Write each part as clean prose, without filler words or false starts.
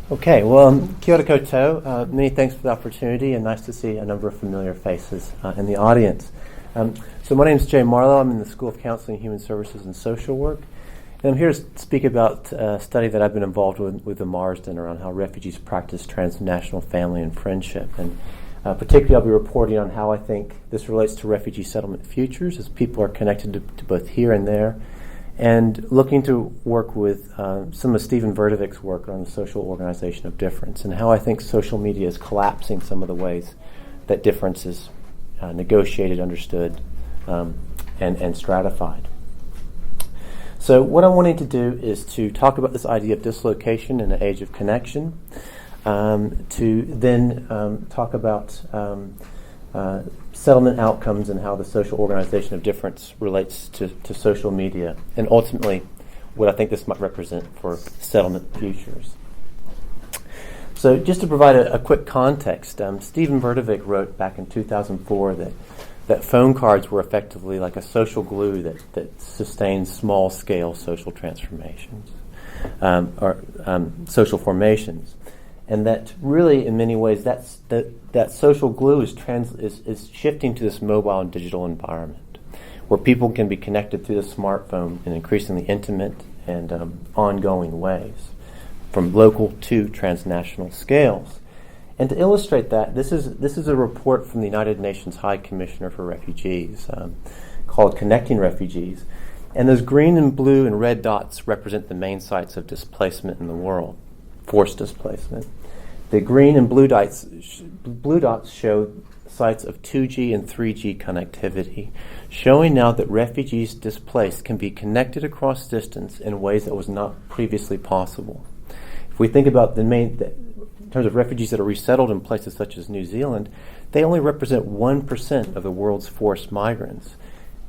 Okay, well, kia ora koutou. Many thanks for the opportunity, and nice to see a number of familiar faces in the audience. So my name is Jay Marlowe. I'm in the School of Counseling, Human Services, and Social Work. And I'm here to speak about a study that I've been involved with the Marsden around how refugees practice transnational family and friendship. And particularly I'll be reporting on how I think this relates to refugee settlement futures as people are connected to both here and there, and looking to work with some of Stephen Verdevik's work on the social organization of difference and how I think social media is collapsing some of the ways that difference is negotiated, understood, and stratified. So what I'm wanting to do is to talk about this idea of dislocation in an age of connection, to then talk about settlement outcomes and how the social organization of difference relates to social media, and ultimately what I think this might represent for settlement futures. So just to provide a quick context, Stephen Verdevik wrote back in 2004 that phone cards were effectively like a social glue that sustains small-scale social transformations, or social formations. And that really, in many ways, that social glue is shifting to this mobile and digital environment, where people can be connected through the smartphone in increasingly intimate and ongoing ways, from local to transnational scales. And to illustrate that, this is a report from the United Nations High Commissioner for Refugees, called Connecting Refugees. And those green and blue and red dots represent the main sites of displacement in the world, forced displacement. The green and blue dots show sites of 2G and 3G connectivity, showing now that refugees displaced can be connected across distance in ways that was not previously possible. If we think about in terms of refugees that are resettled in places such as New Zealand, they only represent 1% of the world's forced migrants.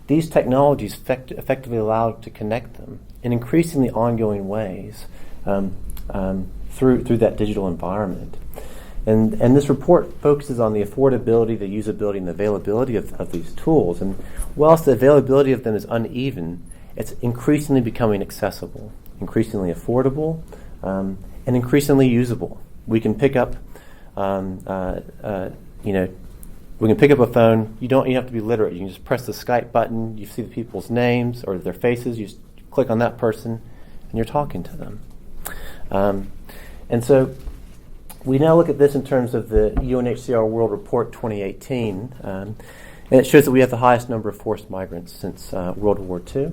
These technologies effectively allow to connect them in increasingly ongoing ways through that digital environment. And this report focuses on the affordability, the usability, and the availability of these tools. And whilst the availability of them is uneven, it's increasingly becoming accessible, increasingly affordable, and increasingly usable. We can pick up, we can pick up a phone. You don't even have to be literate. You can just press the Skype button. You see the people's names or their faces. You just click on that person, and you're talking to them. And so we now look at this in terms of the UNHCR World Report 2018, and it shows that we have the highest number of forced migrants since World War II,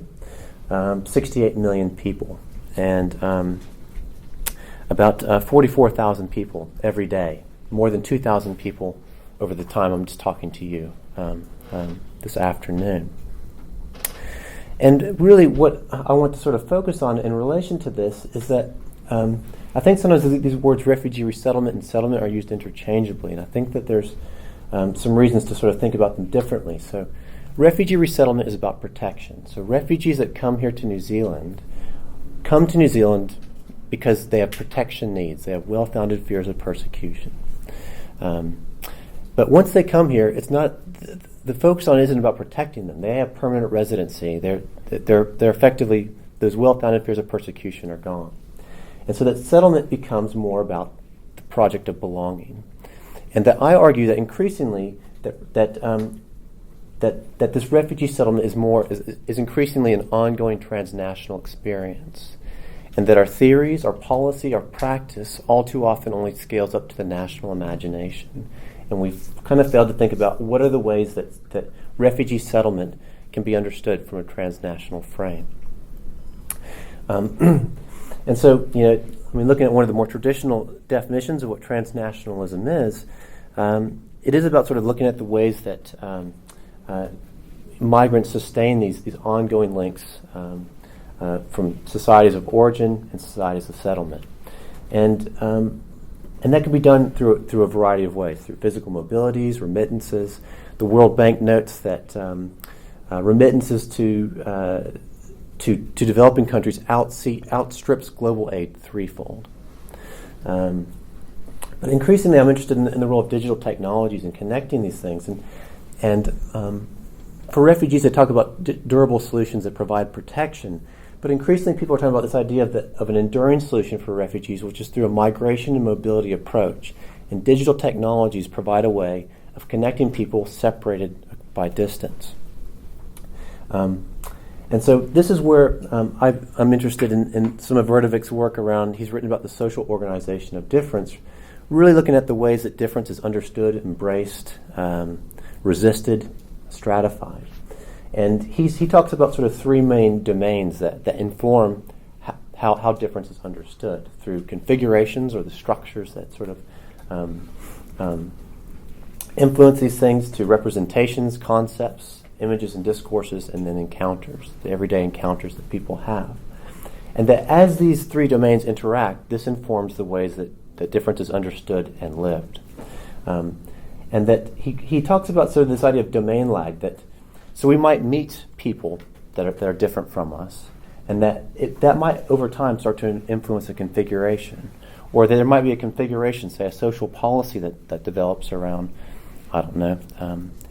68 million people, and about 44,000 people every day, more than 2,000 people over the time I'm just talking to you this afternoon. And really what I want to sort of focus on in relation to this is that I think sometimes these words refugee resettlement and settlement are used interchangeably, and I think that there's some reasons to sort of think about them differently. So refugee resettlement is about protection. So refugees that come here to New Zealand come to New Zealand because they have protection needs. They have well-founded fears of persecution. But once they come here, it's not the focus on it isn't about protecting them. They have permanent residency. They're effectively, those well-founded fears of persecution are gone. And so that settlement becomes more about the project of belonging. And that I argue that increasingly that this refugee settlement is increasingly an ongoing transnational experience. And that our theories, our policy, our practice all too often only scales up to the national imagination. And we've kind of failed to think about what are the ways that refugee settlement can be understood from a transnational frame. And so, looking at one of the more traditional definitions of what transnationalism is, it is about sort of looking at the ways that migrants sustain these ongoing links from societies of origin and societies of settlement. And that can be done through a variety of ways, through physical mobilities, remittances. The World Bank notes that remittances to developing countries outstrips global aid threefold. But increasingly, I'm interested in the role of digital technologies in connecting these things. And for refugees, they talk about durable solutions that provide protection. But increasingly people are talking about this idea of an enduring solution for refugees, which is through a migration and mobility approach. And digital technologies provide a way of connecting people separated by distance. And so this is where I'm interested in some of Verdevik's work around, he's written about the social organization of difference, really looking at the ways that difference is understood, embraced, resisted, stratified. And he talks about sort of three main domains that inform how difference is understood, through configurations or the structures that sort of influence these things, to representations, concepts, images and discourses, and then encounters, the everyday encounters that people have. And that as these three domains interact, this informs the ways that difference is understood and lived. And that he talks about sort of this idea of domain lag, so we might meet people that are different from us, and that might over time start to influence a configuration. Or there might be a configuration, say a social policy that develops around, I don't know,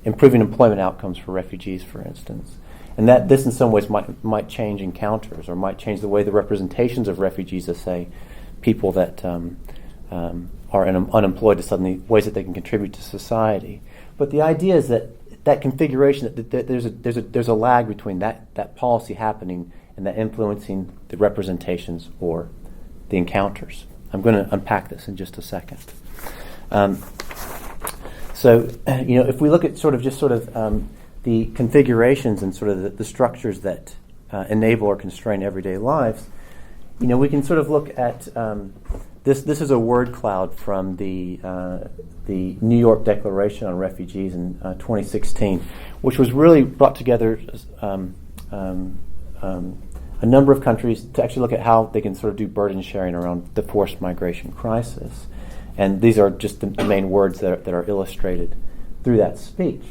improving employment outcomes for refugees, for instance. And that this in some ways might change encounters, or might change the way the representations of refugees as, say, people that are unemployed to suddenly ways that they can contribute to society. But the idea is that configuration, that there's a lag between that policy happening and that influencing the representations or the encounters. I'm going to unpack this in just a second. So, if we look at the configurations and sort of the structures that enable or constrain everyday lives, we can sort of look at this. This is a word cloud from the New York Declaration on Refugees in 2016, which was really brought together a number of countries to actually look at how they can sort of do burden sharing around the forced migration crisis. And these are just the main words that are illustrated through that speech.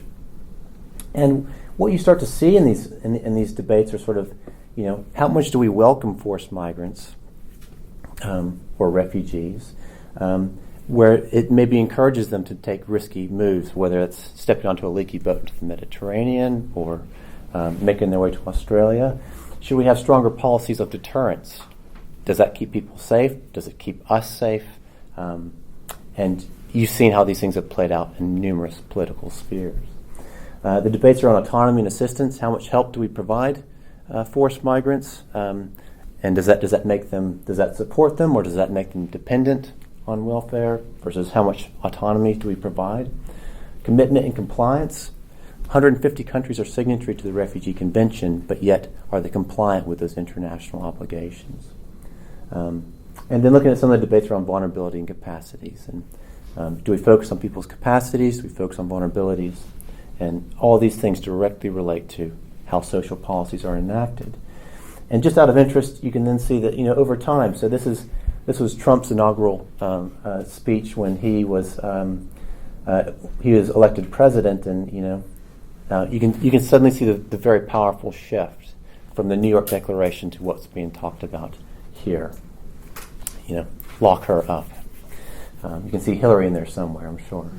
And what you start to see in these debates are sort of, how much do we welcome forced migrants or refugees, where it maybe encourages them to take risky moves, whether it's stepping onto a leaky boat into the Mediterranean or making their way to Australia. Should we have stronger policies of deterrence? Does that keep people safe? Does it keep us safe? And you've seen how these things have played out in numerous political spheres. The debates are on autonomy and assistance. How much help do we provide forced migrants? And does that support them, or does that make them dependent on welfare? Versus how much autonomy do we provide? Commitment and compliance. 150 countries are signatory to the Refugee Convention, but yet are they compliant with those international obligations? And then looking at some of the debates around vulnerability and capacities. And do we focus on people's capacities? Do we focus on vulnerabilities? And all these things directly relate to how social policies are enacted. And just out of interest, you can then see that, over time, so this was Trump's inaugural speech when he was elected president, and you can suddenly see the very powerful shift from the New York Declaration to what's being talked about here. Lock her up. You can see Hillary in there somewhere, I'm sure.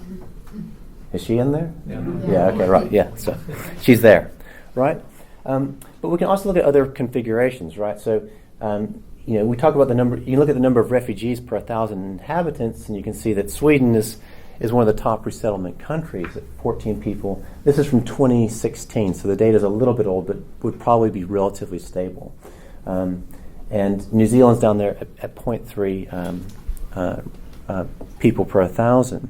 Is she in there? Yeah. Okay. Right. Yeah. So she's there, right? But we can also look at other configurations, right? So we talk about the number. You look at the number of refugees per 1,000 inhabitants, and you can see that Sweden is one of the top resettlement countries at 14 people. This is from 2016, so the data is a little bit old, but would probably be relatively stable. And New Zealand's down there at 0.3 people per 1,000.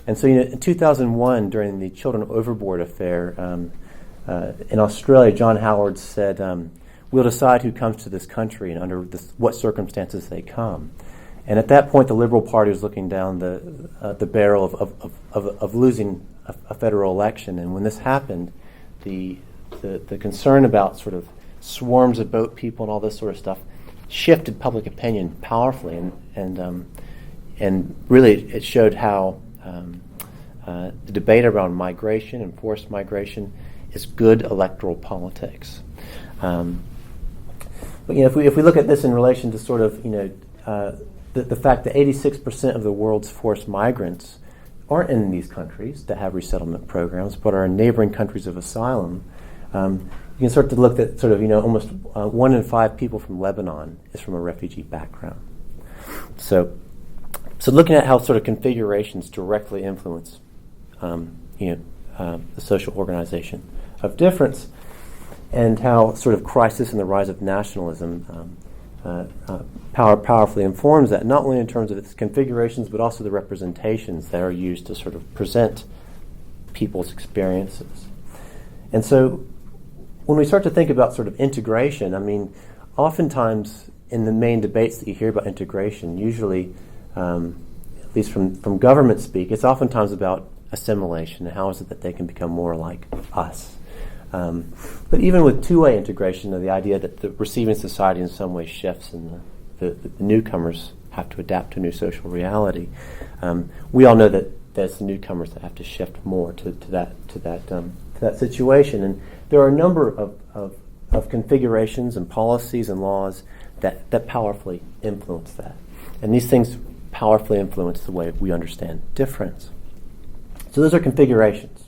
And so, in 2001, during the Children Overboard affair in Australia, John Howard said, "We'll decide who comes to this country and under what circumstances they come." And at that point, the Liberal Party was looking down the barrel of losing a federal election. And when this happened, the concern about sort of swarms of boat people and all this sort of stuff shifted public opinion powerfully, and really it showed how the debate around migration and forced migration is good electoral politics. But if we look at this in relation to sort of the fact that 86% of the world's forced migrants aren't in these countries that have resettlement programs, but are in neighboring countries of asylum. you can start to look at sort of, almost 1 in 5 people from Lebanon is from a refugee background. So looking at how sort of configurations directly influence, the social organization of difference, and how sort of crisis and the rise of nationalism powerfully informs that, not only in terms of its configurations, but also the representations that are used to sort of present people's experiences. And so when we start to think about sort of integration, I mean, oftentimes in the main debates that you hear about integration, usually, at least from government speak, it's oftentimes about assimilation and how is it that they can become more like us. But even with two-way integration, the idea that the receiving society in some way shifts and the newcomers have to adapt to new social reality, we all know that it's the newcomers that have to shift more to that situation. And there are a number of configurations and policies and laws that powerfully influence that. And these things powerfully influence the way we understand difference. So those are configurations.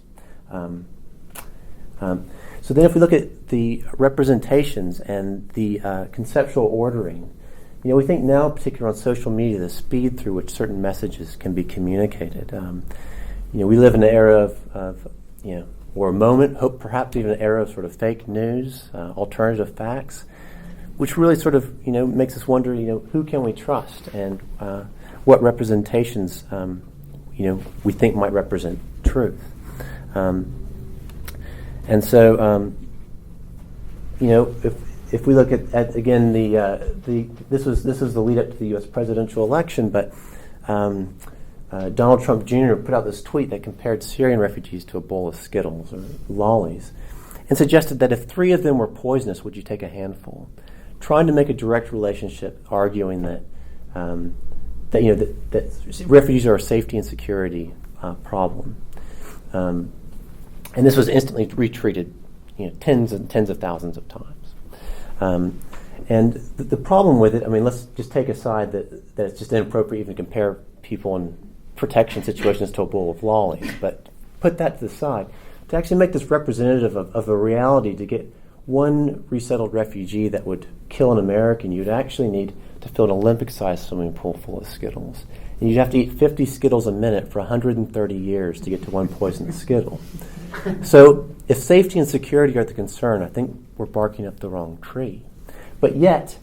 So then if we look at the representations and the conceptual ordering, we think now, particularly on social media, the speed through which certain messages can be communicated. We live in an era of or a moment, hope perhaps even an era of sort of fake news, alternative facts, which really sort of, makes us wonder, who can we trust and what representations, we think might represent truth. And so, if we look at again this was the lead up to the U.S. presidential election, but Donald Trump Jr. put out this tweet that compared Syrian refugees to a bowl of Skittles or lollies, and suggested that if 3 of them were poisonous, would you take a handful? Trying to make a direct relationship, arguing that refugees are a safety and security problem. And this was instantly retweeted, tens and tens of thousands of times. And the problem with it, I mean, let's just take aside that it's just inappropriate even to compare people in protection situations to a bowl of lollies, but put that to the side. To actually make this representative of a reality, to get one resettled refugee that would kill an American, you'd actually need to fill an Olympic-sized swimming pool full of Skittles. And you'd have to eat 50 Skittles a minute for 130 years to get to one poisonous Skittle. So if safety and security are the concern, I think we're barking up the wrong tree. But yet,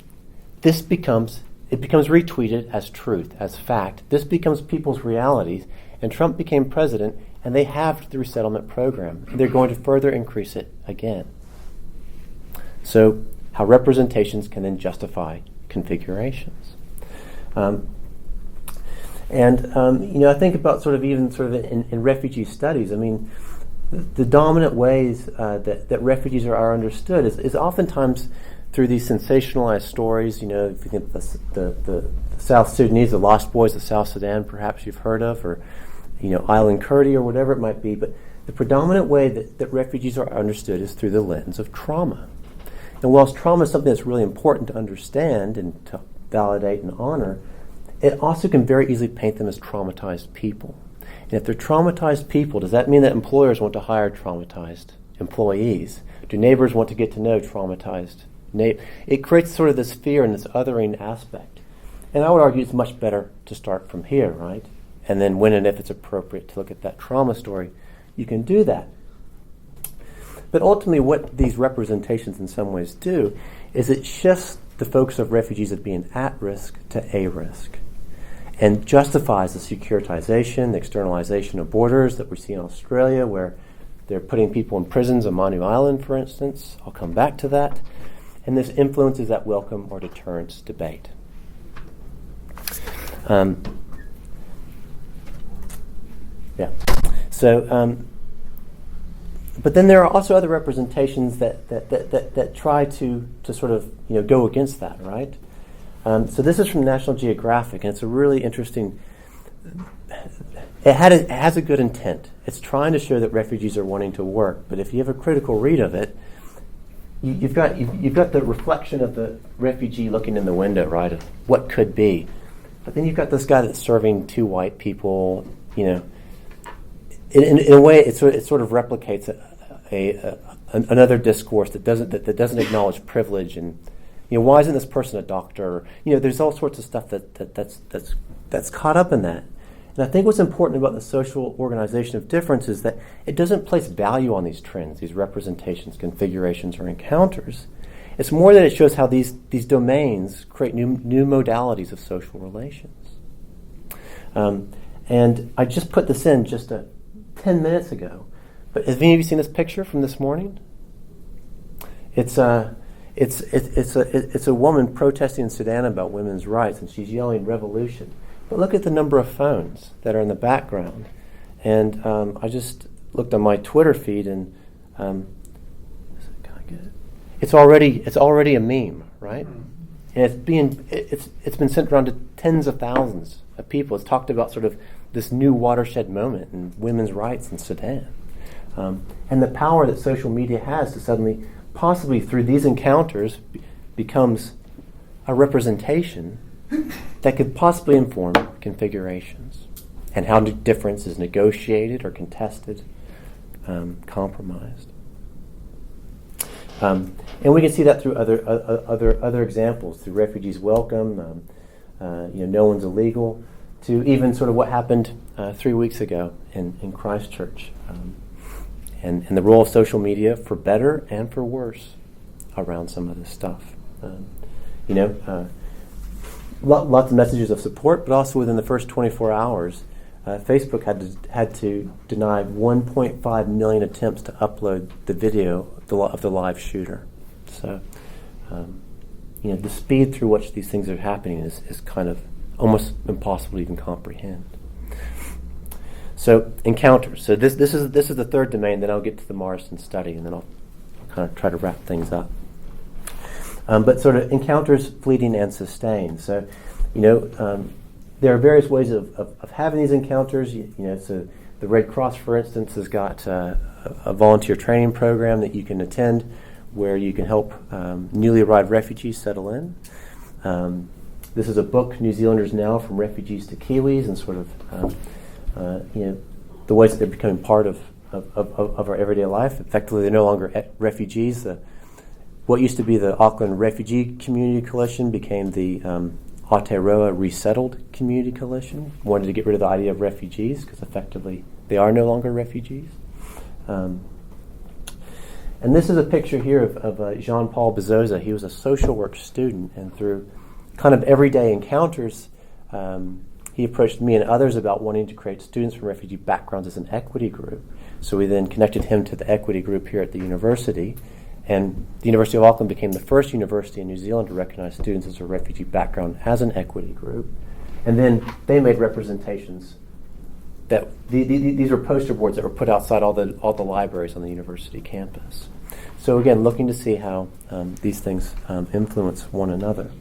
it becomes retweeted as truth, as fact. This becomes people's realities, and Trump became president, and they halved the resettlement program. They're going to further increase it again. So how representations can then justify configurations. I think about sort of in refugee studies. I mean, the dominant ways that refugees are understood is oftentimes through these sensationalized stories. If you think the South Sudanese, the Lost Boys of South Sudan, perhaps you've heard of, or Island Kurdi or whatever it might be. But the predominant way that refugees are understood is through the lens of trauma. And whilst trauma is something that's really important to understand and to validate and honor, it also can very easily paint them as traumatized people. And if they're traumatized people, does that mean that employers want to hire traumatized employees? Do neighbors want to get to know traumatized neighbors? It creates sort of this fear and this othering aspect. And I would argue it's much better to start from here, right? And then when and if it's appropriate to look at that trauma story, you can do that. But ultimately what these representations in some ways do is it shifts the focus of refugees as being at risk to a risk, and justifies the securitization, the externalization of borders that we see in Australia, where they're putting people in prisons on Manu Island, for instance. I'll come back to that. And this influences that welcome or deterrence debate. But then there are also other representations that try to sort of go against that, right? So this is from National Geographic, and it's a really interesting. It has a good intent. It's trying to show that refugees are wanting to work, but if you have a critical read of it, you've got the reflection of the refugee looking in the window, right, of what could be. But then you've got this guy that's serving 2 white people. In a way, it sort of replicates another discourse that doesn't acknowledge privilege, and why isn't this person a doctor? There's all sorts of stuff that's caught up in that. And I think what's important about the social organization of difference is that it doesn't place value on these trends, these representations, configurations, or encounters. It's more that it shows how these domains create new modalities of social relations. And I just put this in just 10 minutes ago. But have any of you seen this picture from this morning? It's a woman protesting in Sudan about women's rights, and she's yelling "revolution." But look at the number of phones that are in the background. And I just looked on my Twitter feed, and it's already a meme, right? And it's been sent around to tens of thousands of people. It's talked about sort of this new watershed moment in women's rights in Sudan. And the power that social media has to suddenly, possibly through these encounters, becomes a representation that could possibly inform configurations and how difference is negotiated or contested, compromised. And we can see that through other examples, through refugees welcome, no one's illegal, to even sort of what happened 3 weeks ago in Christchurch, and the role of social media for better and for worse around some of this stuff. Lots of messages of support, but also within the first 24 hours, Facebook had to deny 1.5 million attempts to upload the video of the live shooter. So, the speed through which these things are happening is kind of almost impossible to even comprehend. So, encounters. So this is the third domain. Then I'll get to the Morrison study, and then I'll kind of try to wrap things up. But sort of encounters, fleeting and sustained. So, there are various ways of having these encounters. So the Red Cross, for instance, has got a volunteer training program that you can attend, where you can help newly arrived refugees settle in. This is a book, New Zealanders Now: From Refugees to Kiwis, and sort of the ways that they're becoming part of our everyday life. Effectively, they're no longer refugees. What used to be the Auckland Refugee Community Coalition became the Aotearoa Resettled Community Coalition. Wanted to get rid of the idea of refugees because effectively they are no longer refugees. And this is a picture here of Jean-Paul Bezoza. He was a social work student, and through kind of everyday encounters, he approached me and others about wanting to create students from refugee backgrounds as an equity group. So we then connected him to the equity group here at the university. And the University of Auckland became the first university in New Zealand to recognize students as a refugee background as an equity group. And then they made representations that these were poster boards that were put outside all the libraries on the university campus. So again, looking to see how these things influence one another.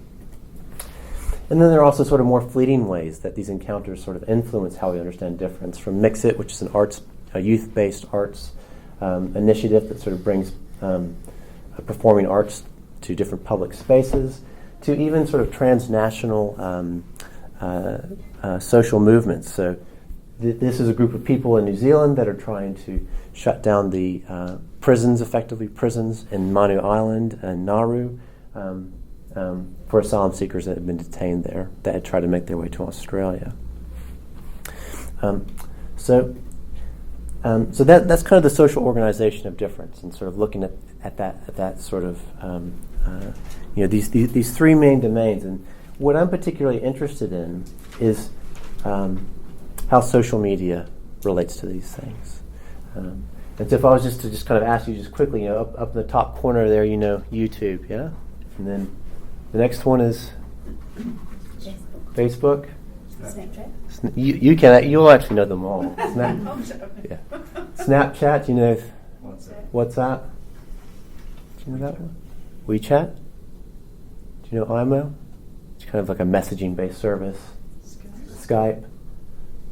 And then there are also sort of more fleeting ways that these encounters sort of influence how we understand difference. From Mix It, which is a youth-based arts initiative that sort of brings performing arts to different public spaces, to even sort of transnational social movements. So this is a group of people in New Zealand that are trying to shut down the prisons in Manu Island and Nauru for asylum seekers that had been detained there, that had tried to make their way to Australia. So that's kind of the social organization of difference, and sort of looking at that sort of these three main domains. And what I'm particularly interested in is how social media relates to these things. And so if I was just to kind of ask you just quickly, up in the top corner there, YouTube, yeah, and then the next one is Facebook. Snapchat. You'll actually know them all. Yeah. Snapchat, WhatsApp. Do you know that one? WeChat. Do you know IMO? It's kind of like a messaging-based service. Skype.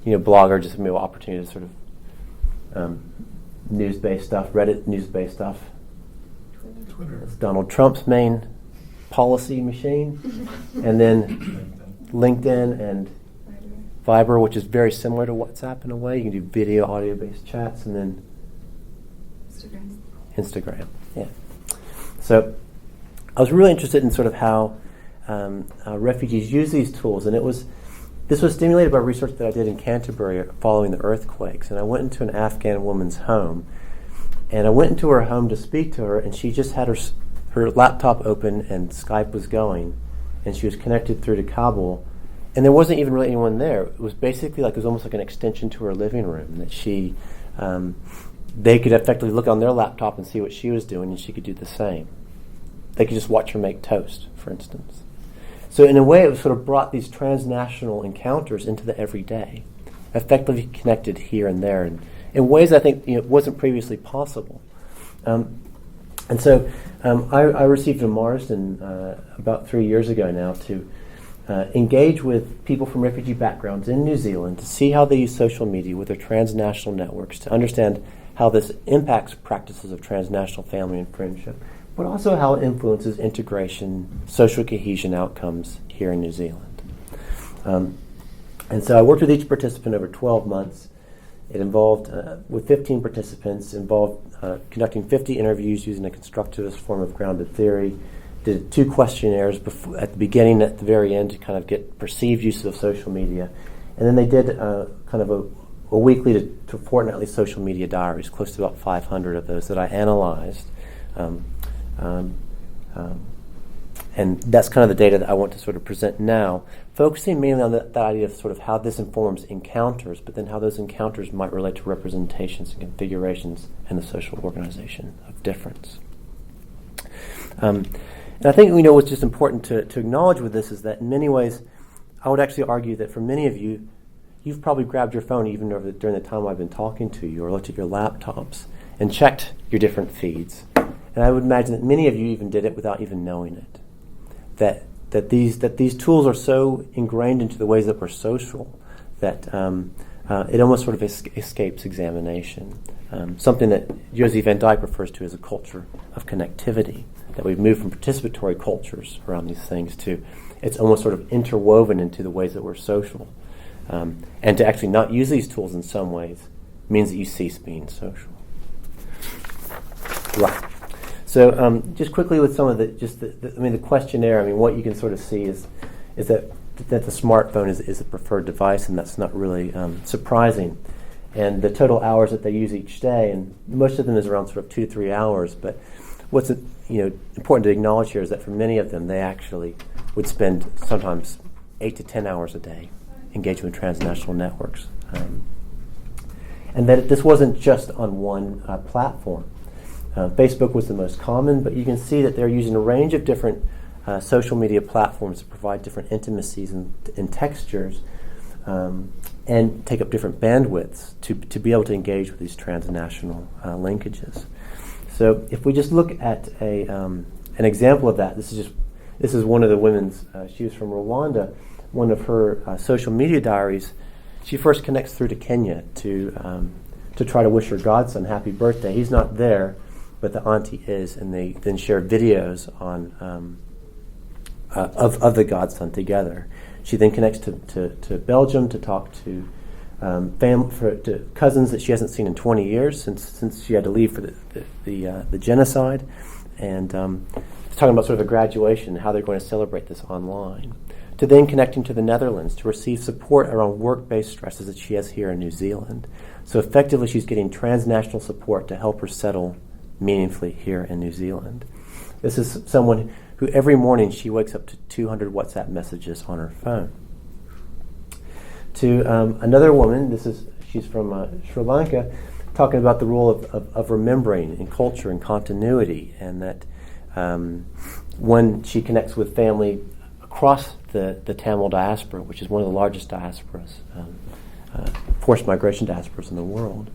Blogger, just an opportunity to sort of news-based stuff. Reddit, news-based stuff. Twitter. It's Donald Trump's main policy machine. And then LinkedIn and Viber, which is very similar to WhatsApp in a way. You can do video, audio-based chats, and then Instagram. Yeah. So I was really interested in sort of how refugees use these tools, and this was stimulated by research that I did in Canterbury following the earthquakes. And I went into an Afghan woman's home, and I went into her home to speak to her, and she just had her laptop open and Skype was going, and she was connected through to Kabul, and there wasn't even really anyone there. It was basically like it was almost like an extension to her living room that they could effectively look on their laptop and see what she was doing, and she could do the same. They could just watch her make toast, for instance. So in a way, it sort of brought these transnational encounters into the everyday, effectively connected here and there, and in ways I think wasn't previously possible. And so I received a Marsden about 3 years ago now to engage with people from refugee backgrounds in New Zealand to see how they use social media with their transnational networks, to understand how this impacts practices of transnational family and friendship, but also how it influences integration, social cohesion outcomes here in New Zealand. And so I worked with each participant over 12 months. It involved, with 15 participants, conducting 50 interviews using a constructivist form of grounded theory. Did 2 questionnaires at the beginning and at the very end to kind of get perceived use of social media. And then they did kind of a weekly to fortnightly social media diaries, close to about 500 of those that I analyzed. And that's kind of the data that I want to sort of present now, focusing mainly on that idea of sort of how this informs encounters, but then how those encounters might relate to representations and configurations in the social organization of difference. And I think what's just important to acknowledge with this is that in many ways, I would actually argue that for many of you, you've probably grabbed your phone even during the time I've been talking to you, or looked at your laptops and checked your different feeds. And I would imagine that many of you even did it without even knowing it. That these tools are so ingrained into the ways that we're social that it almost sort of escapes examination. Something that Josie Van Dyke refers to as a culture of connectivity, that we've moved from participatory cultures around these things to it's almost sort of interwoven into the ways that we're social. And to actually not use these tools in some ways means that you cease being social. Right. So just quickly with some of the questionnaire, what you can sort of see is that the smartphone is a preferred device, and that's not really surprising. And the total hours that they use each day, and most of them is around sort of 2 to 3 hours, but what's important to acknowledge here is that for many of them, they actually would spend sometimes 8 to 10 hours a day engaging with transnational networks. And that this wasn't just on one platform. Facebook was the most common, but you can see that they're using a range of different social media platforms to provide different intimacies and textures and take up different bandwidths to be able to engage with these transnational linkages. So if we just look at an example of that, this is one of the women's, she was from Rwanda, one of her social media diaries. She first connects through to Kenya to try to wish her godson happy birthday. He's not there, but the auntie is, and they then share videos on of the godson together. She then connects to Belgium to talk to to cousins that she hasn't seen in 20 years since she had to leave for the genocide, and talking about sort of a graduation and how they're going to celebrate this online. To then connecting to the Netherlands to receive support around work-based stresses that she has here in New Zealand. So effectively, she's getting transnational support to help her settle meaningfully here in New Zealand. This is someone who every morning she wakes up to 200 WhatsApp messages on her phone. To another woman, she's from Sri Lanka, talking about the role of remembering in culture and continuity, and that when she connects with family across the Tamil diaspora, which is one of the largest diasporas, forced migration diasporas in the world,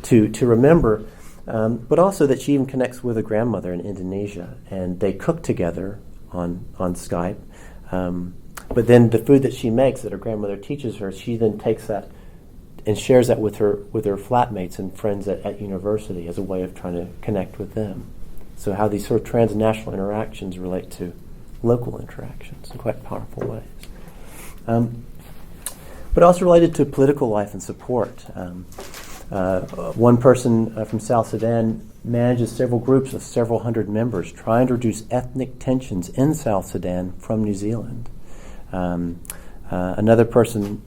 to remember. But also that she even connects with a grandmother in Indonesia, and they cook together on Skype. But then the food that she makes, that her grandmother teaches her, she then takes that and shares that with her flatmates and friends at university as a way of trying to connect with them. So how these sort of transnational interactions relate to local interactions in quite powerful ways. But also related to political life and support. One person from South Sudan manages several groups of several hundred members trying to reduce ethnic tensions in South Sudan from New Zealand. Another person,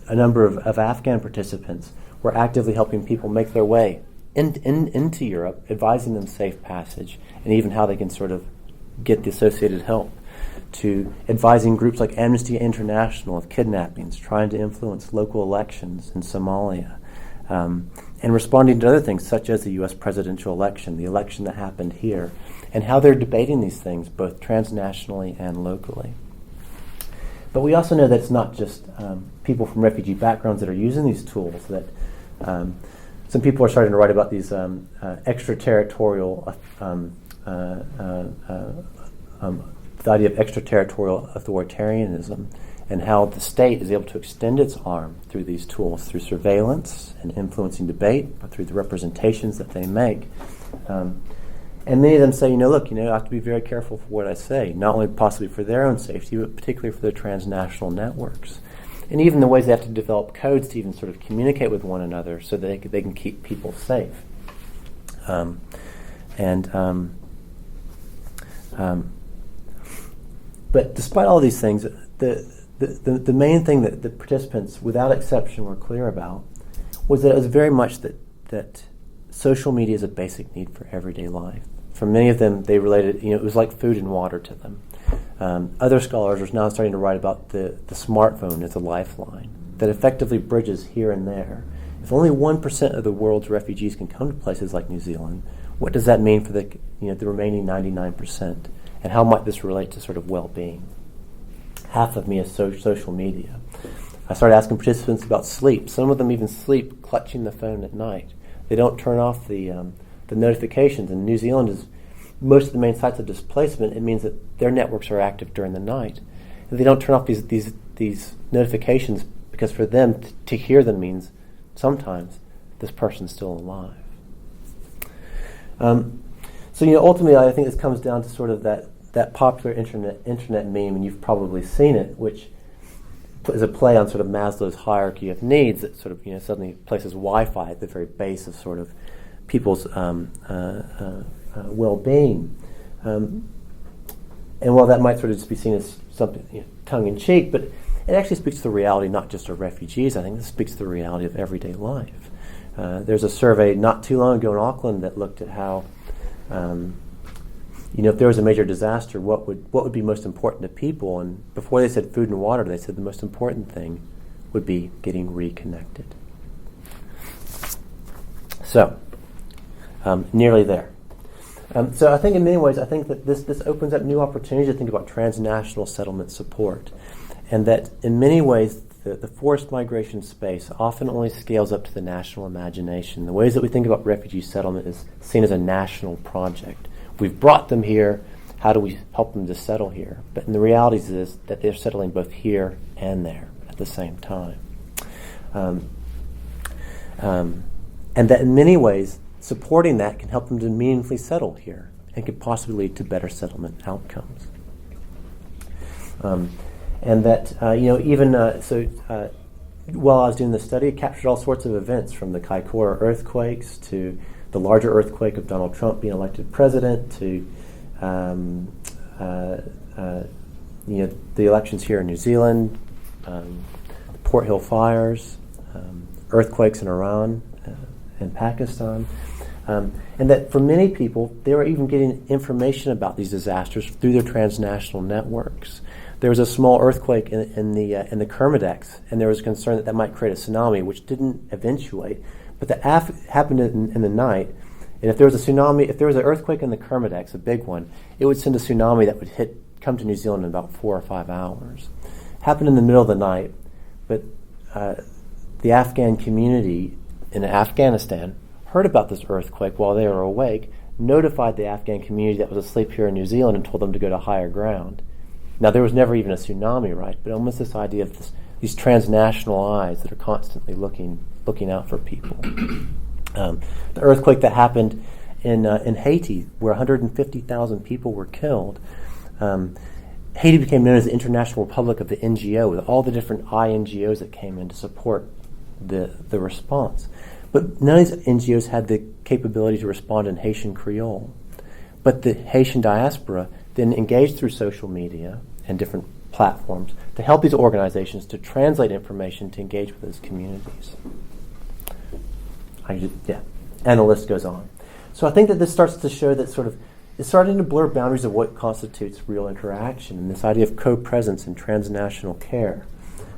a number of Afghan participants, were actively helping people make their way into Europe, advising them safe passage, and even how they can sort of get the associated help, to advising groups like Amnesty International of kidnappings, trying to influence local elections in Somalia, and responding to other things such as the U.S. presidential election, the election that happened here, and how they're debating these things both transnationally and locally. But we also know that it's not just people from refugee backgrounds that are using these tools, that some people are starting to write about these extraterritorial, the idea of extraterritorial authoritarianism, and how the state is able to extend its arm through these tools, through surveillance and influencing debate, but through the representations that they make. And many of them say, look, I have to be very careful for what I say, not only possibly for their own safety, but particularly for their transnational networks. And even the ways they have to develop codes to even sort of communicate with one another so that they can keep people safe. But despite all these things, the main thing that the participants, without exception, were clear about was that it was very much that social media is a basic need for everyday life. For many of them, they related, it was like food and water to them. Other scholars are now starting to write about the smartphone as a lifeline that effectively bridges here and there. If only 1% of the world's refugees can come to places like New Zealand, what does that mean for the remaining 99%? And how might this relate to sort of well-being? Half of me is social media. I started asking participants about sleep. Some of them even sleep clutching the phone at night. They don't turn off the notifications. And New Zealand is most of the main sites of displacement. It means that their networks are active during the night. And they don't turn off these notifications because for them to hear them means sometimes this person's still alive. So ultimately, I think this comes down to sort of that popular internet meme, and you've probably seen it, which is a play on sort of Maslow's hierarchy of needs that sort of suddenly places Wi-Fi at the very base of sort of people's well-being. And while that might sort of just be seen as something tongue-in-cheek, but it actually speaks to the reality not just of refugees. I think this speaks to the reality of everyday life. There's a survey not too long ago in Auckland that looked at how if there was a major disaster, what would be most important to people? And before they said food and water, they said the most important thing would be getting reconnected. So, nearly there. So I think in many ways, I think that this opens up new opportunities to think about transnational settlement support. And that in many ways, the forced migration space often only scales up to the national imagination. The ways that we think about refugee settlement is seen as a national project. We've brought them here. How do we help them to settle here? But in the reality is that they're settling both here and there at the same time. And that in many ways, supporting that can help them to meaningfully settle here and could possibly lead to better settlement outcomes. And that, while I was doing the study, it captured all sorts of events from the Kaikoura earthquakes to the larger earthquake of Donald Trump being elected president to, the elections here in New Zealand, the Port Hill fires, earthquakes in Iran and Pakistan. And that for many people, they were even getting information about these disasters through their transnational networks. There was a small earthquake in the Kermadec, and there was concern that might create a tsunami, which didn't eventuate. But that happened in the night, and if there was a tsunami, if there was an earthquake in the Kermadec, a big one, it would send a tsunami that would come to New Zealand in about 4 or 5 hours. Happened in the middle of the night, but the Afghan community in Afghanistan heard about this earthquake while they were awake, notified the Afghan community that was asleep here in New Zealand and told them to go to higher ground. Now, there was never even a tsunami, right? But almost this idea of these transnational eyes that are constantly looking out for people. The earthquake that happened in Haiti, where 150,000 people were killed, Haiti became known as the International Republic of the NGO, with all the different INGOs that came in to support the response. But none of these NGOs had the capability to respond in Haitian Creole. But the Haitian diaspora then engaged through social media and different platforms to help these organizations to translate information to engage with those communities. And the list goes on. So I think that this starts to show that it's starting to blur boundaries of what constitutes real interaction, and this idea of co-presence and transnational care.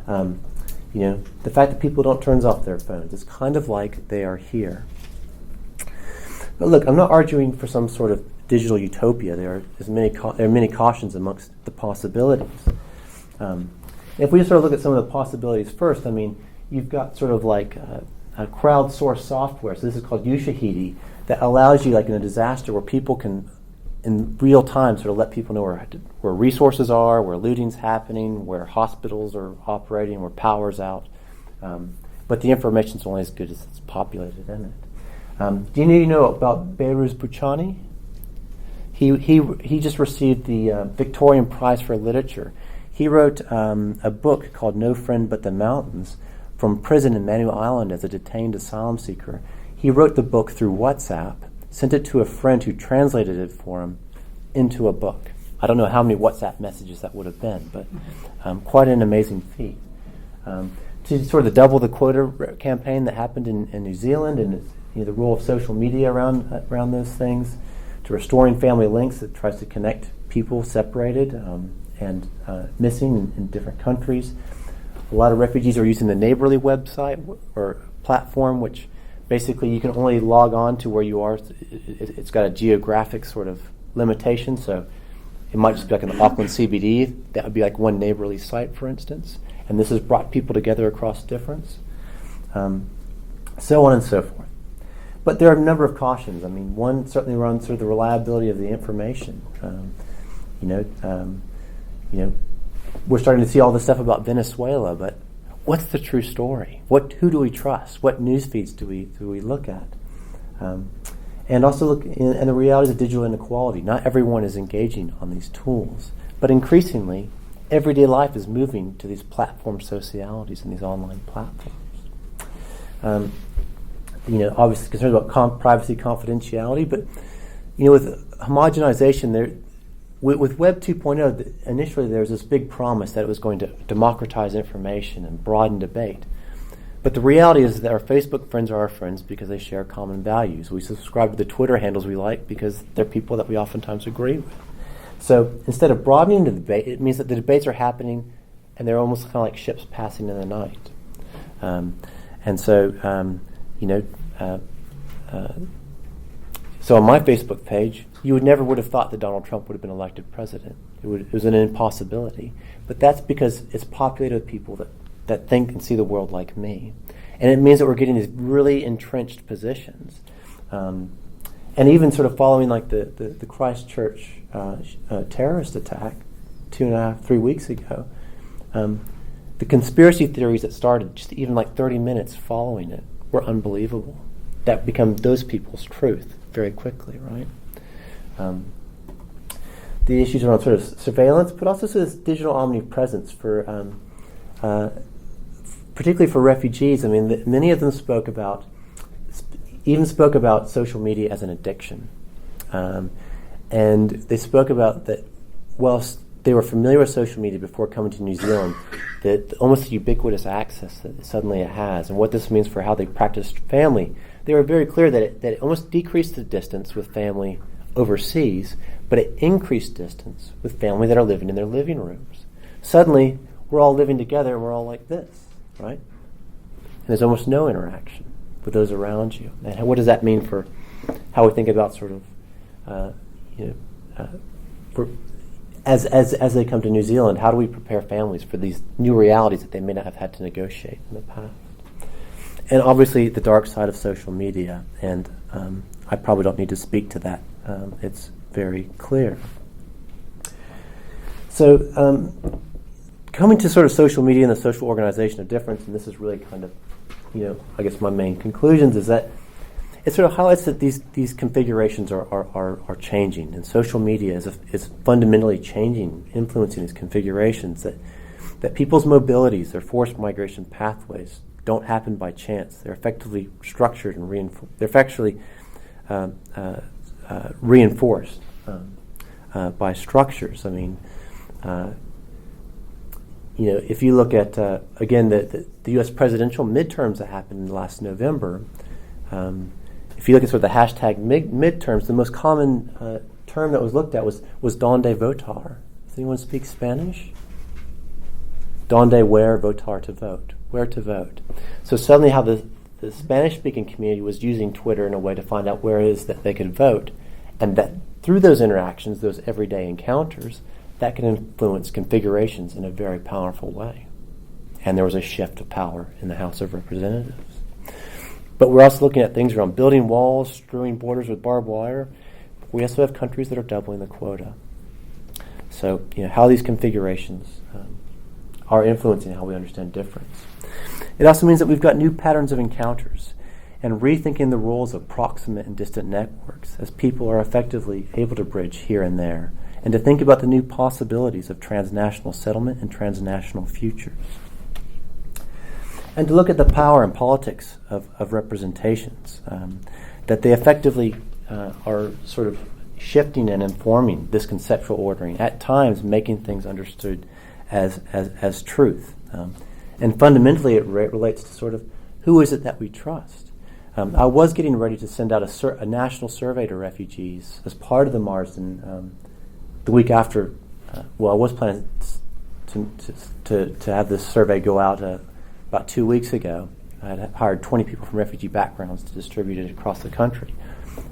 The fact that people don't turn off their phones, it's kind of like they are here. But look, I'm not arguing for some sort of digital utopia. There are many cautions amongst the possibilities. If we just sort of look at some of the possibilities first, I mean, you've got sort of like a crowdsourced software. So this is called Ushahidi, that allows you, like in a disaster, where people can, in real time, sort of let people know where resources are, where looting's happening, where hospitals are operating, where power's out. But the information's only as good as it's populated in it. Do you know about Behrouz Boochani? He just received the Victorian Prize for Literature. He wrote a book called No Friend But the Mountains from prison in Manu Island as a detained asylum seeker. He wrote the book through WhatsApp, sent it to a friend who translated it for him into a book. I don't know how many WhatsApp messages that would have been, but quite an amazing feat. To sort of the double the quota campaign that happened in New Zealand, and the role of social media around those things, to restoring family links that tries to connect people separated and missing in different countries. A lot of refugees are using the Neighborly website or platform, which basically you can only log on to where you are. It's got a geographic sort of limitation, so it might just be like an Auckland CBD. That would be like one Neighborly site, for instance. And this has brought people together across difference. So on and so forth. But there are a number of cautions. I mean, one certainly runs through the reliability of the information. We're starting to see all this stuff about Venezuela, but what's the true story? Who do we trust? What news feeds do we look at? And also look in the realities of digital inequality. Not everyone is engaging on these tools, but increasingly, everyday life is moving to these platform socialities and these online platforms. Obviously concerns about privacy, confidentiality, but with homogenization, with Web 2.0, initially there was this big promise that it was going to democratize information and broaden debate. But the reality is that our Facebook friends are our friends because they share common values. We subscribe to the Twitter handles we like because they're people that we oftentimes agree with. So instead of broadening the debate, it means that the debates are happening and they're almost kind of like ships passing in the night. So on my Facebook page, you would have thought that Donald Trump would have been elected president. It was an impossibility. But that's because it's populated with people that think and see the world like me. And it means that we're getting these really entrenched positions. And even sort of following like the Christchurch terrorist attack 3 weeks ago, the conspiracy theories that started just even like 30 minutes following it were unbelievable. That become those people's truth very quickly, right? The issues around sort of surveillance, but also sort of digital omnipresence for, particularly for refugees. I mean, many of them spoke about social media as an addiction, and they spoke about that. Whilst they were familiar with social media before coming to New Zealand, that almost the ubiquitous access that suddenly it has, and what this means for how they practiced family. They were very clear that it almost decreased the distance with family overseas, but it increased distance with family that are living in their living rooms. Suddenly, we're all living together and we're all like this, right? And there's almost no interaction with those around you. And what does that mean for how we think about sort of, as they come to New Zealand, how do we prepare families for these new realities that they may not have had to negotiate in the past? And obviously the dark side of social media, and I probably don't need to speak to that. It's very clear. So coming to sort of social media and the social organization of difference, and this is really kind of, I guess my main conclusions is that it sort of highlights that these configurations are changing, and social media is fundamentally changing, influencing these configurations, that people's mobilities, their forced migration pathways don't happen by chance. They're effectively structured and reinforced. They're effectively reinforced by structures. I mean, if you look at, again, the U.S. presidential midterms that happened last November, if you look at sort of the hashtag midterms, the most common term that was looked at was donde votar. Does anyone speak Spanish? Donde, where, votar, to vote. Where to vote. So suddenly how the Spanish-speaking community was using Twitter in a way to find out where it is that they could vote, and that through those interactions, those everyday encounters, that can influence configurations in a very powerful way. And there was a shift of power in the House of Representatives. But we're also looking at things around building walls, strewing borders with barbed wire. We also have countries that are doubling the quota. So, how these configurations are influencing how we understand difference. It also means that we've got new patterns of encounters and rethinking the roles of proximate and distant networks as people are effectively able to bridge here and there, and to think about the new possibilities of transnational settlement and transnational futures. And to look at the power and politics of representations, that they effectively are sort of shifting and informing this conceptual ordering, at times making things understood as truth. And fundamentally it relates to sort of who is it that we trust. I was getting ready to send out a national survey to refugees as part of the Marsden the week after. I was planning to have this survey go out about 2 weeks ago. I had hired 20 people from refugee backgrounds to distribute it across the country.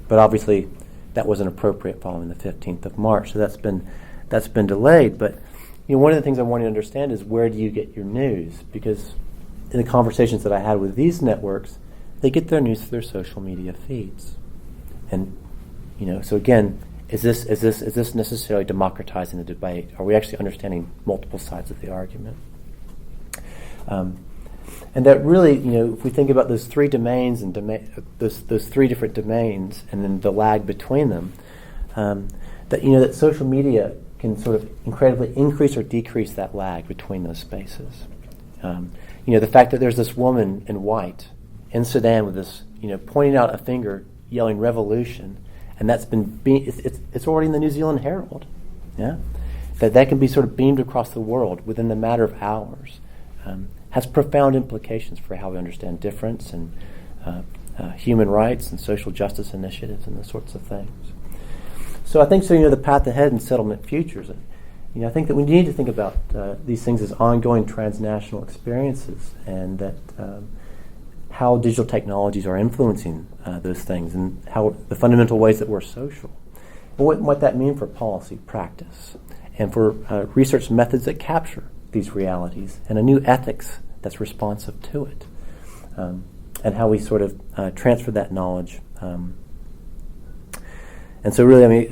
But obviously that wasn't appropriate following the 15th of March, so that's been delayed. But one of the things I want you to understand is, where do you get your news? Because in the conversations that I had with these networks, they get their news through their social media feeds. And so again, is this necessarily democratizing the debate? Are we actually understanding multiple sides of the argument? And that really, if we think about those three domains and those three different domains, and then the lag between them, that social media can sort of incredibly increase or decrease that lag between those spaces. The fact that there's this woman in white in Sudan with this, pointing out a finger, yelling revolution, and that's it's already in the New Zealand Herald, that can be sort of beamed across the world within the matter of hours, has profound implications for how we understand difference and human rights and social justice initiatives and those sorts of things. So I think the path ahead in settlement futures, I think that we need to think about these things as ongoing transnational experiences, and that how digital technologies are influencing those things, and how the fundamental ways that we're social, and what that means for policy practice, and for research methods that capture these realities, and a new ethics that's responsive to it, and how we sort of transfer that knowledge. And so really,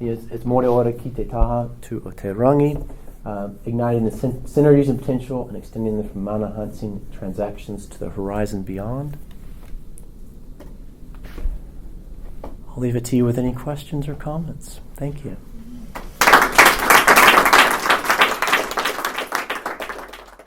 it's more ora ki te taha to o te rangi, igniting the synergies and potential and extending them from mana hunting transactions to the horizon beyond. I'll leave it to you with any questions or comments. Thank you.